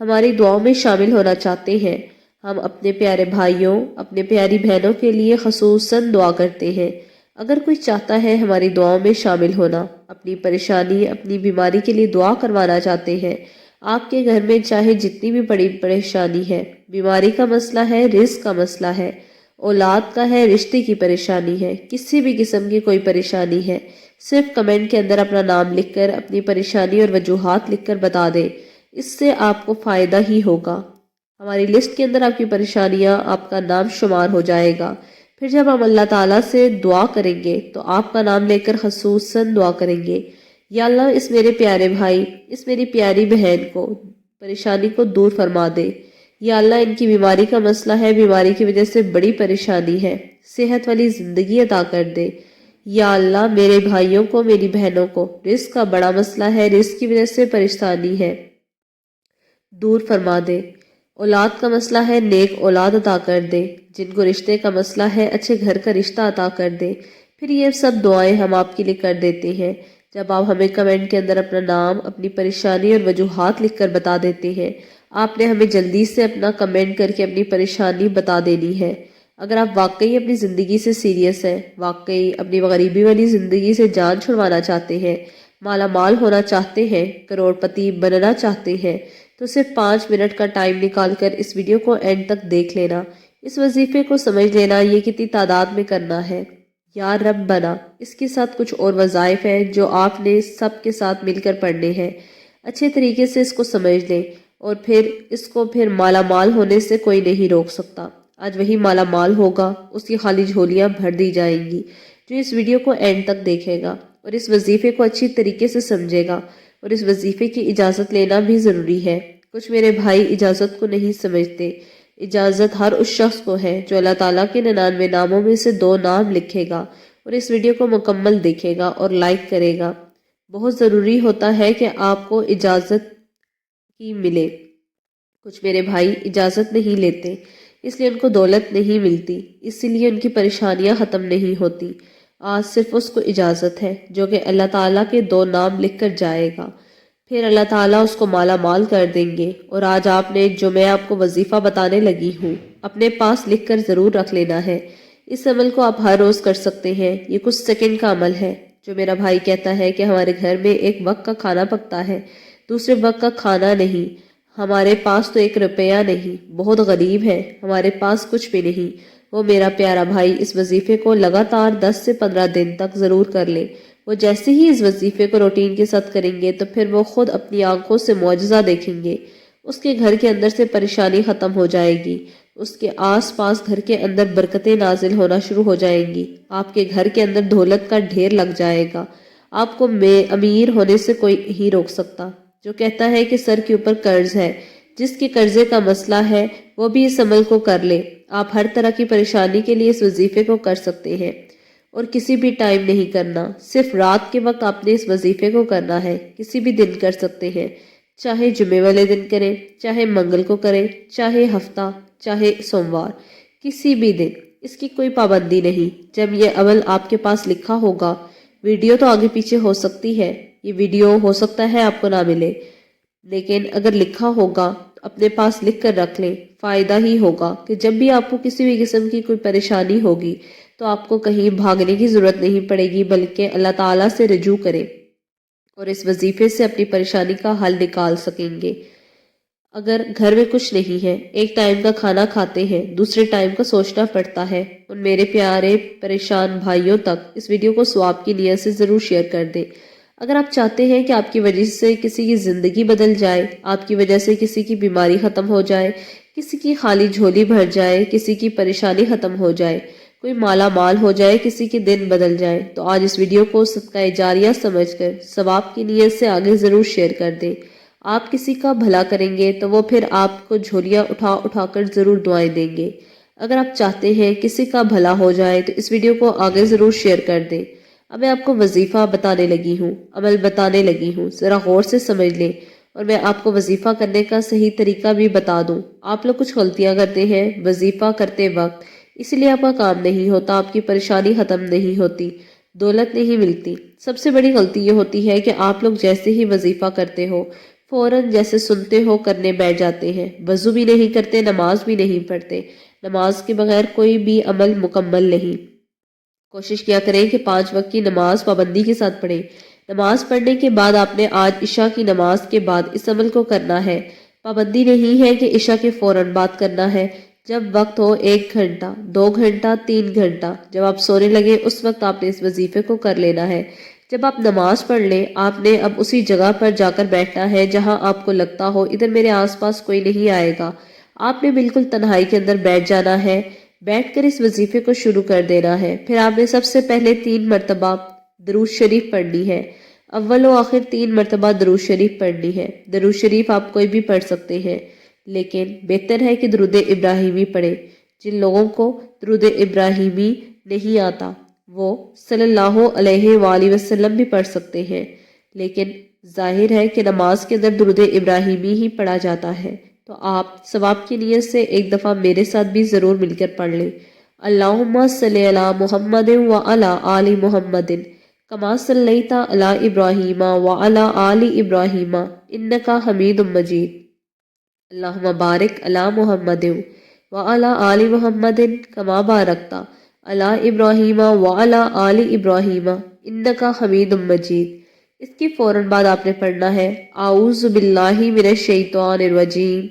ہماری دعاؤں میں شامل ہونا چاہتے ہیں۔ ہم اپنے پیارے بھائیوں، اپنے پیاری بہنوں کے لیے خصوصاً دعا کرتے ہیں۔ اگر کوئی چاہتا ہے ہماری دعاؤں میں شامل ہونا، اپنی پریشانی، اپنی بیماری کے لیے دعا کروانا چاہتے ہیں، آپ کے گھر میں چاہے جتنی بھی بڑی پریشانی ہے، بیماری کا مسئلہ ہے، رزق کا مسئلہ ہے، اولاد کا ہے، رشتے کی پریشانی ہے، کسی بھی قسم کی کوئی پریشانی ہے، صرف کمنٹ کے اندر اپنا نام لکھ کر، اپنی پریشانی اور وجوہات لکھ کر بتا دیں۔ اس سے آپ کو فائدہ ہی ہوگا۔ ہماری لسٹ کے اندر آپ کی پریشانیاں، آپ کا نام شمار ہو جائے گا۔ پھر جب ہم اللہ تعالیٰ سے دعا کریں گے تو آپ کا نام لے کر خصوصاً دعا کریں گے، یا اللہ اس میرے پیارے بھائی، اس میری پیاری بہن کو پریشانی کو دور فرما دے، یا اللہ ان کی بیماری کا مسئلہ ہے، بیماری کی وجہ سے بڑی پریشانی ہے، صحت والی زندگی عطا کر دے، یا اللہ میرے بھائیوں کو، میری بہنوں کو رزق کا بڑا مسئلہ ہے، رزق کی وجہ سے پریشانی ہے، دور فرما دے، اولاد کا مسئلہ ہے، نیک اولاد عطا کر دے، جن کو رشتے کا مسئلہ ہے، اچھے گھر کا رشتہ عطا کر دے۔ پھر یہ سب دعائیں ہم آپ کے لیے کر دیتے ہیں جب آپ ہمیں کمنٹ کے اندر اپنا نام، اپنی پریشانی اور وجوہات لکھ کر بتا دیتے ہیں۔ آپ نے ہمیں جلدی سے اپنا کمنٹ کر کے اپنی پریشانی بتا دینی ہے۔ اگر آپ واقعی اپنی زندگی سے سیریس ہیں، واقعی اپنی غریبی والی زندگی سے جان چھڑوانا چاہتے ہیں، مالا مال ہونا چاہتے ہیں، کروڑ پتی بننا چاہتے ہیں، تو صرف 5 منٹ کا ٹائم نکال کر اس ویڈیو کو اینڈ تک دیکھ لینا۔ اس وظیفے کو سمجھ لینا یہ کتنی تعداد میں کرنا ہے۔ یا رب بنا، اس کے ساتھ کچھ اور وظائف ہیں جو آپ نے سب کے ساتھ مل کر پڑھنے ہیں۔ اچھے طریقے سے اس کو سمجھ لیں، اور پھر اس کو مالا مال ہونے سے کوئی نہیں روک سکتا۔ آج وہی مالا مال ہوگا، اس کی خالی جھولیاں بھر دی جائیں گی جو اس ویڈیو کو اینڈ تک دیکھے گا اور اس وظیفے کو اچھی طریقے سے سمجھے گا۔ اور اس وظیفے کی اجازت لینا بھی ضروری ہے۔ کچھ میرے بھائی اجازت کو نہیں سمجھتے۔ اجازت ہر اس شخص کو ہے جو اللہ تعالیٰ کے 99 ناموں میں سے 2 نام لکھے گا اور اس ویڈیو کو مکمل دیکھے گا اور لائک کرے گا۔ بہت ضروری ہوتا ہے کہ آپ کو اجازت کی ملے۔ کچھ میرے بھائی اجازت نہیں لیتے، اس لیے ان کو دولت نہیں ملتی، اس لیے ان کی پریشانیاں ختم نہیں ہوتی۔ آج صرف اس کو اجازت ہے جو کہ اللہ تعالیٰ کے 2 نام لکھ کر جائے گا، پھر اللہ تعالیٰ اس کو مالا مال کر دیں گے۔ اور آج آپ نے جو میں آپ کو وظیفہ بتانے لگی ہوں، اپنے پاس لکھ کر ضرور رکھ لینا ہے۔ اس عمل کو آپ ہر روز کر سکتے ہیں۔ یہ کچھ سیکنڈ کا عمل ہے۔ جو میرا بھائی کہتا ہے کہ ہمارے گھر میں ایک وقت کا کھانا پکتا ہے، دوسرے وقت کا کھانا نہیں، ہمارے پاس تو 1 روپیہ نہیں، بہت غریب ہے، ہمارے پاس کچھ بھی نہیں، وہ میرا پیارا بھائی اس وظیفے کو لگاتار 10 سے 15 دن تک ضرور کر لے۔ وہ جیسے ہی اس وظیفے کو روٹین کے ساتھ کریں گے تو پھر وہ خود اپنی آنکھوں سے معجزہ دیکھیں گے۔ اس کے گھر کے اندر سے پریشانی ختم ہو جائے گی، اس کے آس پاس گھر کے اندر برکتیں نازل ہونا شروع ہو جائیں گی، آپ کے گھر کے اندر دولت کا ڈھیر لگ جائے گا۔ آپ کو امیر ہونے سے کوئی نہیں روک سکتا۔ جو کہتا ہے کہ سر کے اوپر قرض ہے، جس کے قرضے کا مسئلہ ہے وہ بھی اس عمل کو کر لے۔ آپ ہر طرح کی پریشانی کے لیے اس وظیفے کو کر سکتے ہیں، اور کسی بھی ٹائم نہیں کرنا، صرف رات کے وقت آپ نے اس وظیفے کو کرنا ہے۔ کسی بھی دن کر سکتے ہیں، چاہے جمعے والے دن کریں، چاہے منگل کو کریں، چاہے ہفتہ، چاہے سوموار، کسی بھی دن، اس کی کوئی پابندی نہیں۔ جب یہ عمل آپ کے پاس لکھا ہوگا، ویڈیو تو آگے پیچھے ہو سکتی ہے، یہ ویڈیو ہو سکتا ہے آپ کو نہ ملے، لیکن اگر لکھا ہوگا تو اپنے پاس لکھ کر رکھ لیں۔ فائدہ ہی ہوگا کہ جب بھی آپ کو کسی بھی قسم کی کوئی پریشانی ہوگی تو آپ کو کہیں بھاگنے کی ضرورت نہیں پڑے گی، بلکہ اللہ تعالیٰ سے رجوع کریں اور اس وظیفے سے اپنی پریشانی کا حل نکال سکیں گے۔ اگر گھر میں کچھ نہیں ہے، ایک ٹائم کا کھانا کھاتے ہیں، دوسرے ٹائم کا سوچنا پڑتا ہے، ان میرے پیارے پریشان بھائیوں تک اس ویڈیو کو ثواب کی نیت سے ضرور شیئر کر دیں۔ اگر آپ چاہتے ہیں کہ آپ کی وجہ سے کسی کی زندگی بدل جائے، آپ کی وجہ سے کسی کی بیماری ختم ہو جائے، کسی کی خالی جھولی بھر جائے، کسی کی پریشانی ختم ہو جائے، کوئی مالا مال ہو جائے، کسی کے دن بدل جائے، تو آج اس ویڈیو کو صدقہ جاریہ سمجھ کر ثواب کی نیت سے آگے ضرور شیئر کر دیں۔ آپ کسی کا بھلا کریں گے تو وہ پھر آپ کو جھولیاں اٹھا اٹھا کر ضرور دعائیں دیں گے۔ اگر آپ چاہتے ہیں کسی کا بھلا ہو جائے تو اس ویڈیو کو آگے ضرور شیئر کر دیں۔ اب میں آپ کو وظیفہ بتانے لگی ہوں، عمل بتانے لگی ہوں، ذرا غور سے سمجھ لیں، اور میں آپ کو وظیفہ کرنے کا صحیح طریقہ بھی بتا دوں۔ آپ لوگ کچھ غلطیاں کرتے ہیں وظیفہ کرتے وقت، اس لیے آپ کا کام نہیں ہوتا، آپ کی پریشانی ختم نہیں ہوتی، دولت نہیں ملتی۔ سب سے بڑی غلطی یہ ہوتی ہے کہ آپ لوگ جیسے ہی وظیفہ کرتے ہو، فوراً جیسے سنتے ہو کرنے بیٹھ جاتے ہیں، وضو بھی نہیں کرتے، نماز بھی نہیں پڑھتے۔ نماز کے بغیر کوئی بھی عمل مکمل نہیں۔ کوشش کیا کریں کہ 5 وقت کی نماز پابندی کے ساتھ پڑھیں۔ نماز پڑھنے کے بعد آپ نے آج عشاء کی نماز کے بعد اس عمل کو کرنا ہے۔ پابندی نہیں ہے کہ عشاء کے فوراً بعد کرنا ہے۔ جب وقت ہو 1 گھنٹہ، 2 گھنٹہ، 3 گھنٹہ، جب آپ سونے لگے اس وقت آپ نے اس وظیفے کو کر لینا ہے۔ جب آپ نماز پڑھ لیں، آپ نے اب اسی جگہ پر جا کر بیٹھنا ہے جہاں آپ کو لگتا ہو ادھر میرے آس پاس کوئی نہیں آئے گا۔ آپ نے بالکل تنہائی کے اندر بیٹھ جانا ہے، بیٹھ کر اس وظیفے کو شروع کر دینا ہے۔ پھر آپ نے سب سے پہلے 3 مرتبہ درود شریف پڑھنی ہے۔ اول و آخر 3 مرتبہ درود شریف پڑھنی ہے۔ درود شریف آپ کوئی بھی پڑھ سکتے ہیں، لیکن بہتر ہے کہ درود ابراہیمی پڑھیں۔ جن لوگوں کو درود ابراہیمی نہیں آتا وہ صلی اللہ علیہ وآلہ وسلم بھی پڑھ سکتے ہیں، لیکن ظاہر ہے کہ نماز کے اندر درود ابراہیمی ہی پڑھا جاتا ہے، تو آپ ثواب کی نیت سے ایک دفعہ میرے ساتھ بھی ضرور مل کر پڑھ لیں۔ اللہم صلی علی محمد وعلی آل محمد کما صلیت علی ابراہیم وعلی آل ابراہیم انک حمید مجید۔ اللہم بارک علی محمد وعلی آل محمد کما بارکت علی ابراہیم وعلی آل ابراہیم انک حمید مجید۔ اس کی فوراً بعد آپ نے پڑھنا ہے اعوذ باللہ من الشیطان الرجیم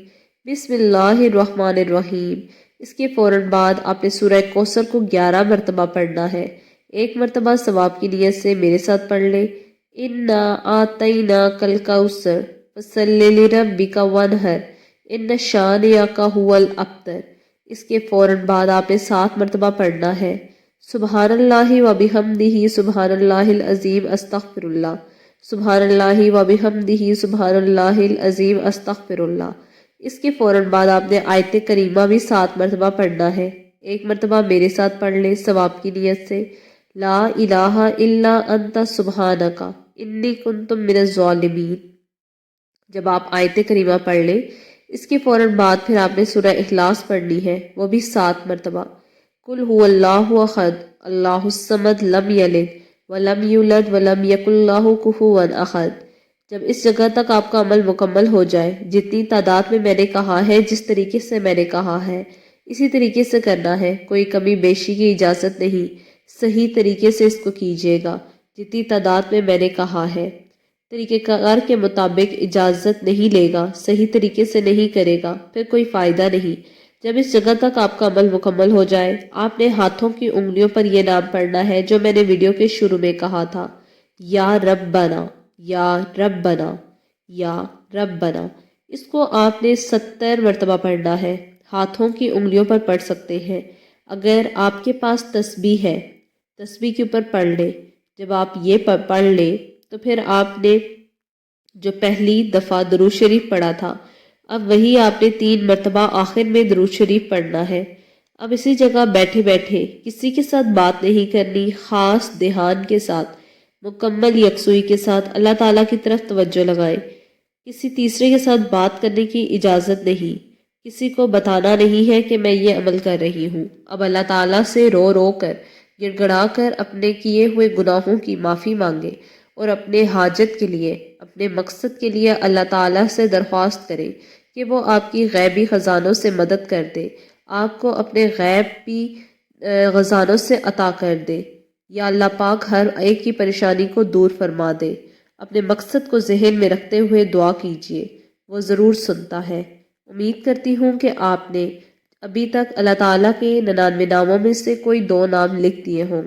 بسم اللہ الرحمن الرحیم۔ اس کے فوراً بعد آپ نے سورہ کوثر کو 11 مرتبہ پڑھنا ہے۔ 1 مرتبہ ثواب کی نیت سے میرے ساتھ پڑھ لیں۔ انا اعطیناک الکوثر فصلی لربک وانحر ان شانئک ھو الابتر۔ اس کے فوراً بعد آپ نے 7 مرتبہ پڑھنا ہے سبحان اللہ وبحمدہ سبحان اللہ العظیم استغفر اللہ، سبحان اللہ وبحمدہ سبحان اللہ العظیم استغفر اللہ۔ اس کے فوراً بعد آپ نے آیت کریمہ بھی 7 مرتبہ پڑھنا ہے۔ 1 مرتبہ میرے ساتھ پڑھ لیں ثواب کی نیت سے، لا الہ الا انت سبحانک انی کنت من الظالمین۔ جب آپ آیت کریمہ پڑھ لیں، اس کے فوراً بعد پھر آپ نے سورہ اخلاص پڑھنی ہے، وہ بھی 7 مرتبہ۔ قل هو اللہ احد اللہ الصمد لم یلد ولم یولد ولم یکن لہ کفوا احد۔ جب اس جگہ تک آپ کا عمل مکمل ہو جائے، جتنی تعداد میں نے کہا ہے، جس طریقے سے میں نے کہا ہے، اسی طریقے سے کرنا ہے، کوئی کمی بیشی کی اجازت نہیں، صحیح طریقے سے اس کو کیجیے گا جتنی تعداد میں نے کہا ہے۔ طریقہ کار کے مطابق اجازت نہیں لے گا، صحیح طریقے سے نہیں کرے گا، پھر کوئی فائدہ نہیں۔ جب اس جگہ تک آپ کا عمل مکمل ہو جائے، آپ نے ہاتھوں کی انگلیوں پر یہ نام پڑھنا ہے جو میں نے ویڈیو کے شروع میں کہا تھا، یا ربنا، یا ربنا، یا ربنا۔ اس کو آپ نے 70 مرتبہ پڑھنا ہے۔ ہاتھوں کی انگلیوں پر پڑھ سکتے ہیں۔ اگر آپ کے پاس تسبیح ہے، تسبیح کے اوپر پڑھ لیں۔ جب آپ یہ پڑھ لیں تو پھر آپ نے جو پہلی دفعہ درود شریف پڑھا تھا، اب وہی آپ نے 3 مرتبہ آخر میں درود شریف پڑھنا ہے۔ اب اسی جگہ بیٹھے بیٹھے کسی کے ساتھ بات نہیں کرنی، خاص دھیان کے ساتھ، مکمل یکسوئی کے ساتھ اللہ تعالیٰ کی طرف توجہ لگائیں۔ کسی تیسرے کے ساتھ بات کرنے کی اجازت نہیں، کسی کو بتانا نہیں ہے کہ میں یہ عمل کر رہی ہوں۔ اب اللہ تعالیٰ سے رو رو کر، گڑ گڑا کر اپنے کیے ہوئے گناہوں کی معافی مانگے اور اپنے حاجت کے لیے، اپنے مقصد کے لیے اللہ تعالیٰ سے درخواست کریں کہ وہ آپ کی غیبی خزانوں سے مدد کر دے، آپ کو اپنے غیبی خزانوں سے عطا کر دے، یا اللہ پاک ہر ایک کی پریشانی کو دور فرما دے۔ اپنے مقصد کو ذہن میں رکھتے ہوئے دعا کیجیے، وہ ضرور سنتا ہے۔ امید کرتی ہوں کہ آپ نے ابھی تک اللہ تعالیٰ کے 99 ناموں میں سے کوئی 2 نام لکھ دیے ہوں گے۔